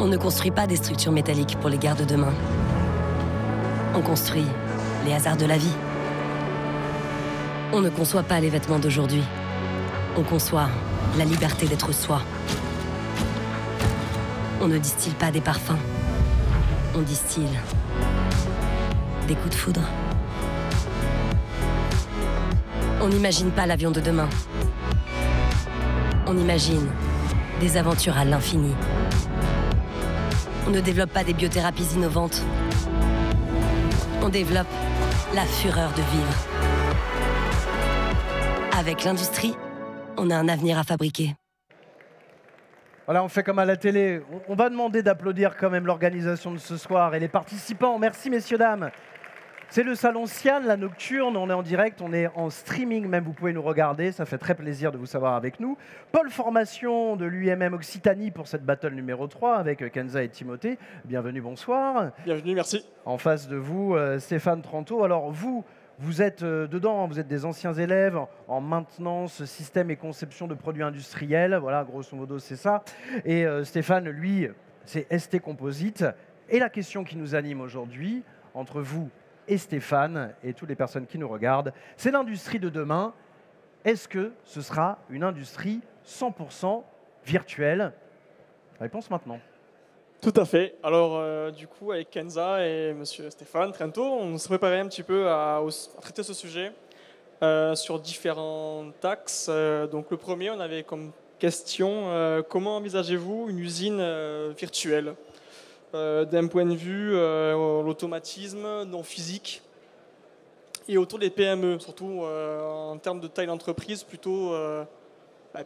On ne construit pas des structures métalliques pour les guerres de demain. On construit les hasards de la vie. On ne conçoit pas les vêtements d'aujourd'hui. On conçoit la liberté d'être soi. On ne distille pas des parfums. On distille des coups de foudre. On n'imagine pas l'avion de demain. On imagine des aventures à l'infini. On ne développe pas des biothérapies innovantes. On développe la fureur de vivre. Avec l'industrie, on a un avenir à fabriquer. Voilà, on fait comme à la télé. On va demander d'applaudir quand même l'organisation de ce soir et les participants. Merci, messieurs, dames. C'est le Salon Sian, la nocturne. On est en direct, on est en streaming même. Vous pouvez nous regarder. Ça fait très plaisir de vous savoir avec nous. Pôle formation de l'UMM Occitanie pour cette battle numéro 3 avec Kenza et Timothée. Bienvenue, bonsoir. Bienvenue, merci. En face de vous, Stéphane Tranto. Alors vous êtes dedans, vous êtes des anciens élèves en maintenance, système et conception de produits industriels. Voilà, grosso modo, c'est ça. Et Stéphane, lui, c'est ST Composite. Et la question qui nous anime aujourd'hui, entre vous et Stéphane et toutes les personnes qui nous regardent, c'est l'industrie de demain. Est-ce que ce sera une industrie 100% virtuelle? Réponse maintenant. Tout à fait. Alors, du coup, avec Kenza et monsieur Stéphane Trento, on s'est préparé un petit peu à traiter ce sujet sur différents axes. Donc, le premier, on avait comme question comment envisagez-vous une usine virtuelle d'un point de vue l'automatisme non physique et autour des PME, surtout en termes de taille d'entreprise, plutôt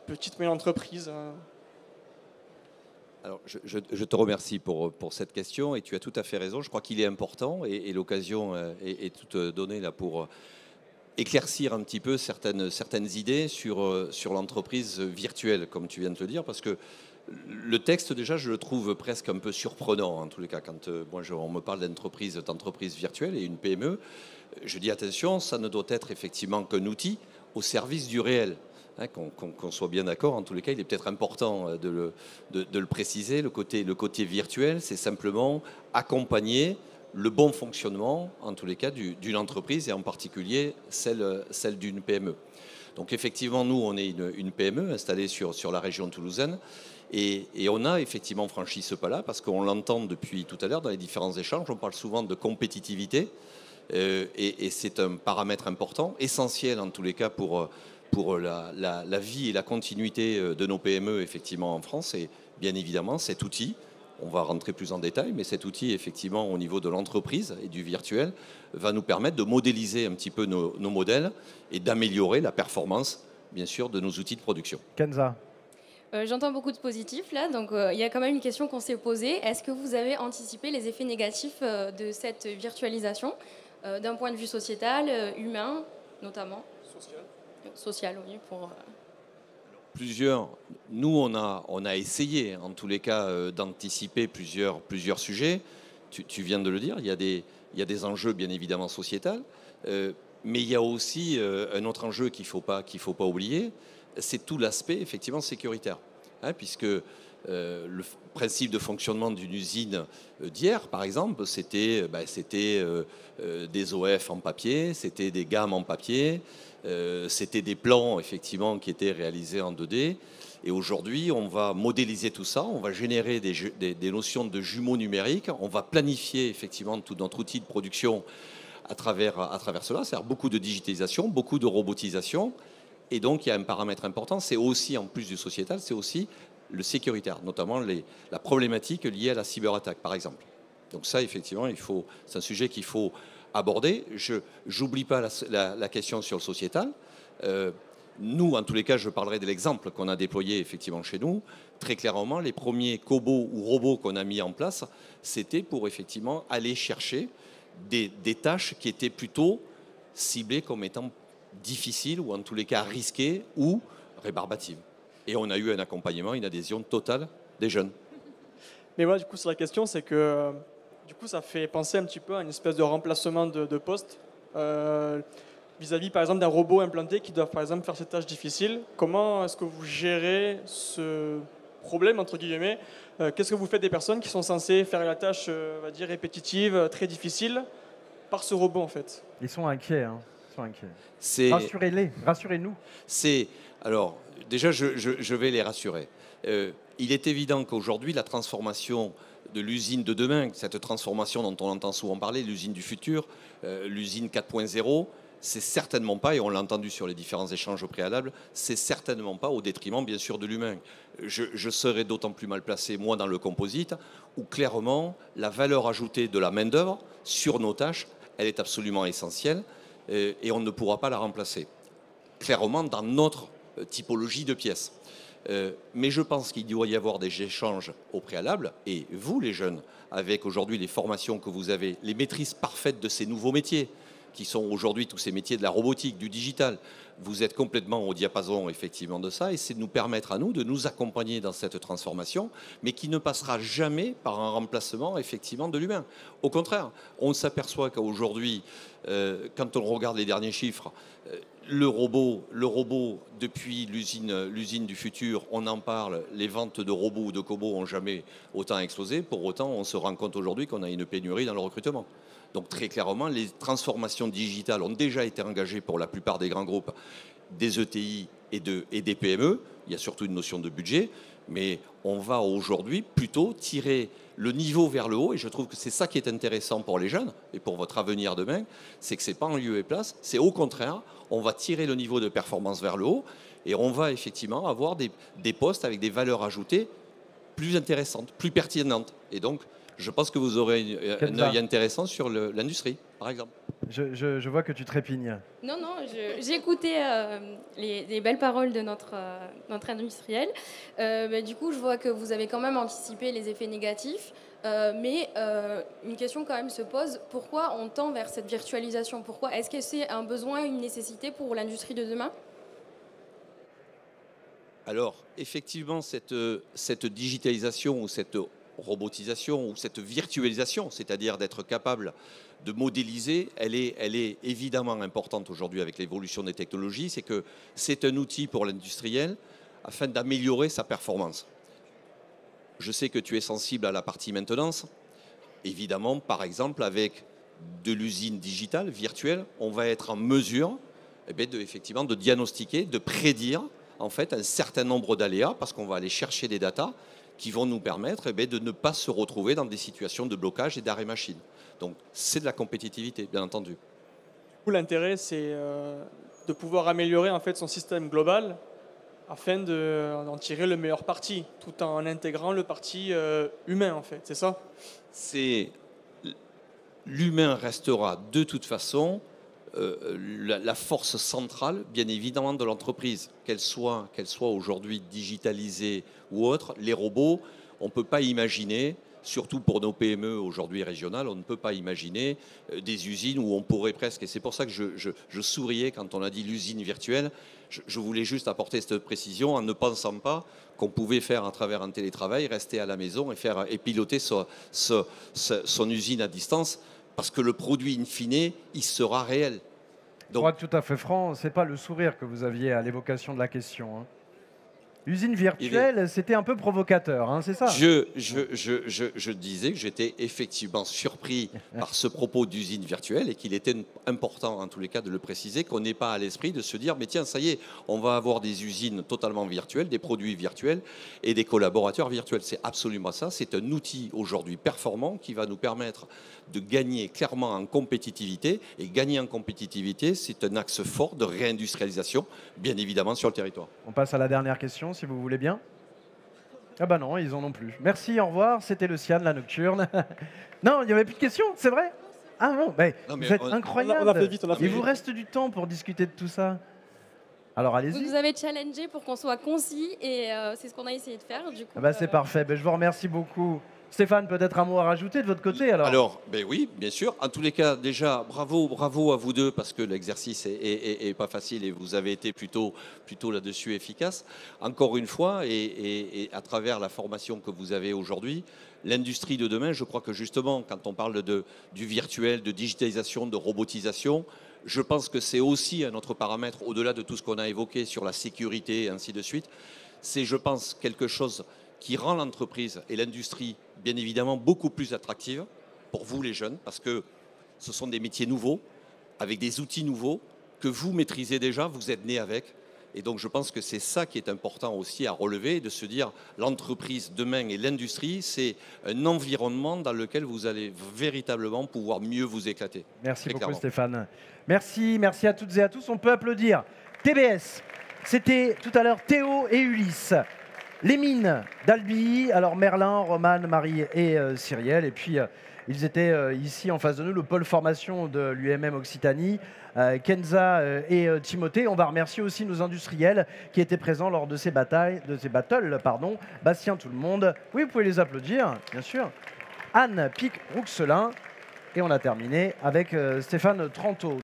petite moyenne entreprise. Alors, je te remercie pour cette question et tu as tout à fait raison. Je crois qu'il est important et l'occasion est toute donnée là pour éclaircir un petit peu certaines idées sur l'entreprise virtuelle, comme tu viens de le dire, parce que le texte, déjà, je le trouve presque un peu surprenant, en tous les cas. Quand on me parle d'entreprise virtuelle et une PME, je dis attention, ça ne doit être effectivement qu'un outil au service du réel. Hein, qu'on soit bien d'accord, en tous les cas, il est peut-être important de le préciser. Le côté virtuel, c'est simplement accompagner le bon fonctionnement, en tous les cas, d'une entreprise et en particulier celle d'une PME. Donc effectivement, nous, on est une PME installée sur la région toulousaine et on a effectivement franchi ce pas-là parce qu'on l'entend depuis tout à l'heure dans les différents échanges. On parle souvent de compétitivité et c'est un paramètre important, essentiel en tous les cas pour la vie et la continuité de nos PME effectivement en France. Et bien évidemment, cet outil, on va rentrer plus en détail, mais cet outil effectivement au niveau de l'entreprise et du virtuel va nous permettre de modéliser un petit peu nos modèles et d'améliorer la performance, bien sûr, de nos outils de production. Kenza. J'entends beaucoup de positifs là, donc il y a quand même une question qu'on s'est posée. Est-ce que vous avez anticipé les effets négatifs de cette virtualisation d'un point de vue sociétal, humain notamment? Social, oui, pour... Plusieurs. Nous, on a essayé, en tous les cas, d'anticiper plusieurs sujets. Tu viens de le dire, il y a des enjeux, bien évidemment, sociétals, mais il y a aussi un autre enjeu qu'il faut pas oublier, c'est tout l'aspect, effectivement, sécuritaire. Hein, puisque le principe de fonctionnement d'une usine d'hier, par exemple, c'était des OF en papier, c'était des gammes en papier, c'était des plans effectivement qui étaient réalisés en 2D. Et aujourd'hui, on va modéliser tout ça, on va générer des notions de jumeaux numériques, on va planifier effectivement tout notre outil de production à travers cela, c'est-à-dire beaucoup de digitalisation, beaucoup de robotisation. Et donc, il y a un paramètre important, c'est aussi, en plus du sociétal, c'est aussi le sécuritaire, notamment la problématique liée à la cyberattaque, par exemple. Donc ça, effectivement, c'est un sujet qu'il faut aborder. Je n'oublie pas la question sur le sociétal. Nous, en tous les cas, je parlerai de l'exemple qu'on a déployé effectivement chez nous. Très clairement, les premiers cobots ou robots qu'on a mis en place, c'était pour effectivement aller chercher des tâches qui étaient plutôt ciblées comme étant difficiles ou en tous les cas risquées ou rébarbatives. Et on a eu un accompagnement, une adhésion totale des jeunes. Mais voilà, du coup, sur la question, c'est que du coup, ça fait penser un petit peu à une espèce de remplacement de poste vis-à-vis, par exemple, d'un robot implanté qui doit, par exemple, faire ces tâches difficiles. Comment est-ce que vous gérez ce problème, entre guillemets. Qu'est-ce que vous faites des personnes qui sont censées faire la tâche, on va dire, répétitive, très difficile, par ce robot, en fait? Ils sont inquiets, hein. Ils sont inquiets. C'est Rassurez-nous. alors déjà, je vais les rassurer. Il est évident qu'aujourd'hui, la transformation de l'usine de demain, cette transformation dont on entend souvent parler, l'usine du futur, l'usine 4.0, c'est certainement pas, et on l'a entendu sur les différents échanges au préalable, c'est certainement pas au détriment, bien sûr, de l'humain. Je serais d'autant plus mal placé, moi, dans le composite, où clairement, la valeur ajoutée de la main-d'œuvre sur nos tâches, elle est absolument essentielle, et on ne pourra pas la remplacer. Clairement, dans notre typologie de pièces. Mais je pense qu'il doit y avoir des échanges au préalable, et vous, les jeunes, avec aujourd'hui les formations que vous avez, les maîtrises parfaites de ces nouveaux métiers, qui sont aujourd'hui tous ces métiers de la robotique, du digital, vous êtes complètement au diapason effectivement de ça, et c'est de nous permettre à nous de nous accompagner dans cette transformation, mais qui ne passera jamais par un remplacement effectivement de l'humain. Au contraire, on s'aperçoit qu'aujourd'hui, quand on regarde les derniers chiffres, le robot, depuis l'usine du futur, on en parle, les ventes de robots ou de cobots n'ont jamais autant explosé. Pour autant, on se rend compte aujourd'hui qu'on a une pénurie dans le recrutement. Donc très clairement, les transformations digitales ont déjà été engagées pour la plupart des grands groupes, des ETI et des PME. Il y a surtout une notion de budget, mais on va aujourd'hui plutôt tirer le niveau vers le haut, et je trouve que c'est ça qui est intéressant pour les jeunes et pour votre avenir demain, c'est que ce n'est pas en lieu et place, c'est au contraire, on va tirer le niveau de performance vers le haut, et on va effectivement avoir des postes avec des valeurs ajoutées plus intéressantes, plus pertinentes. Et donc, je pense que vous aurez un œil intéressant sur l'industrie, par exemple. Je vois que tu trépignes. Non, j'ai écouté les belles paroles de notre industriel. Du coup, je vois que vous avez quand même anticipé les effets négatifs. Mais une question quand même se pose, pourquoi on tend vers cette virtualisation? Pourquoi? Est-ce que c'est un besoin, une nécessité pour l'industrie de demain? Alors, effectivement, cette digitalisation ou cette robotisation ou cette virtualisation, c'est-à-dire d'être capable de modéliser, elle est évidemment importante aujourd'hui avec l'évolution des technologies. C'est que c'est un outil pour l'industriel afin d'améliorer sa performance. Je sais que tu es sensible à la partie maintenance. Évidemment, par exemple, avec de l'usine digitale, virtuelle, on va être en mesure effectivement, de diagnostiquer, de prédire en fait, un certain nombre d'aléas parce qu'on va aller chercher des datas qui vont nous permettre de ne pas se retrouver dans des situations de blocage et d'arrêt machine. Donc, c'est de la compétitivité, bien entendu. L'intérêt, c'est de pouvoir améliorer en fait, son système global afin d'en tirer le meilleur parti, tout en intégrant le parti humain, en fait, c'est ça? L'humain restera de toute façon la force centrale, bien évidemment, de l'entreprise, qu'elle soit aujourd'hui digitalisée ou autre. Les robots, on ne peut pas imaginer, surtout pour nos PME aujourd'hui régionales, on ne peut pas imaginer des usines où on pourrait presque, et c'est pour ça que je souriais quand on a dit l'usine virtuelle, je voulais juste apporter cette précision en ne pensant pas qu'on pouvait faire à travers un télétravail, rester à la maison et piloter son usine à distance, parce que le produit in fine, il sera réel. Donc, pour être tout à fait franc, ce n'est pas le sourire que vous aviez à l'évocation de la question. Usine virtuelle, c'était un peu provocateur, hein, c'est ça? Je disais que j'étais effectivement surpris par ce propos d'usine virtuelle et qu'il était important, en tous les cas, de le préciser, qu'on n'ait pas à l'esprit de se dire, mais tiens, ça y est, on va avoir des usines totalement virtuelles, des produits virtuels et des collaborateurs virtuels. C'est absolument ça. C'est un outil aujourd'hui performant qui va nous permettre de gagner clairement en compétitivité. Et gagner en compétitivité, c'est un axe fort de réindustrialisation, bien évidemment, sur le territoire. On passe à la dernière question, si vous voulez bien. Ah bah non, ils en ont plus. Merci, au revoir. C'était le Cian, la nocturne. Non, il n'y avait plus de questions, c'est vrai? Ah non, mais vous êtes incroyable. On a fait vite, Il vous reste du temps pour discuter de tout ça. Alors allez-y. Vous nous avez challengé pour qu'on soit concis et c'est ce qu'on a essayé de faire. Du coup, ah bah, c'est parfait. Je vous remercie beaucoup. Stéphane, peut-être un mot à rajouter de votre côté alors? Oui, bien sûr. En tous les cas, déjà, bravo à vous deux parce que l'exercice est pas facile et vous avez été plutôt là-dessus efficace. Encore une fois, et à travers la formation que vous avez aujourd'hui, l'industrie de demain, je crois que justement, quand on parle du virtuel, de digitalisation, de robotisation, je pense que c'est aussi un autre paramètre, au-delà de tout ce qu'on a évoqué sur la sécurité et ainsi de suite. C'est, je pense, quelque chose qui rend l'entreprise et l'industrie, bien évidemment, beaucoup plus attractive pour vous, les jeunes, parce que ce sont des métiers nouveaux, avec des outils nouveaux, que vous maîtrisez déjà, vous êtes né avec. Et donc, je pense que c'est ça qui est important aussi à relever, de se dire l'entreprise demain et l'industrie, c'est un environnement dans lequel vous allez véritablement pouvoir mieux vous éclater. Merci Très beaucoup clairement. Stéphane. Merci à toutes et à tous. On peut applaudir TBS. C'était tout à l'heure Théo et Ulysse. Les mines d'Albi, alors Merlin, Romane, Marie et Cyrielle. Et puis ils étaient ici en face de nous, le pôle formation de l'UMM Occitanie, Kenza et Timothée. On va remercier aussi nos industriels qui étaient présents lors de ces battles. Bastien, tout le monde. Oui, vous pouvez les applaudir, bien sûr. Anne Pic-Rouxelin. Et on a terminé avec Stéphane Tranto.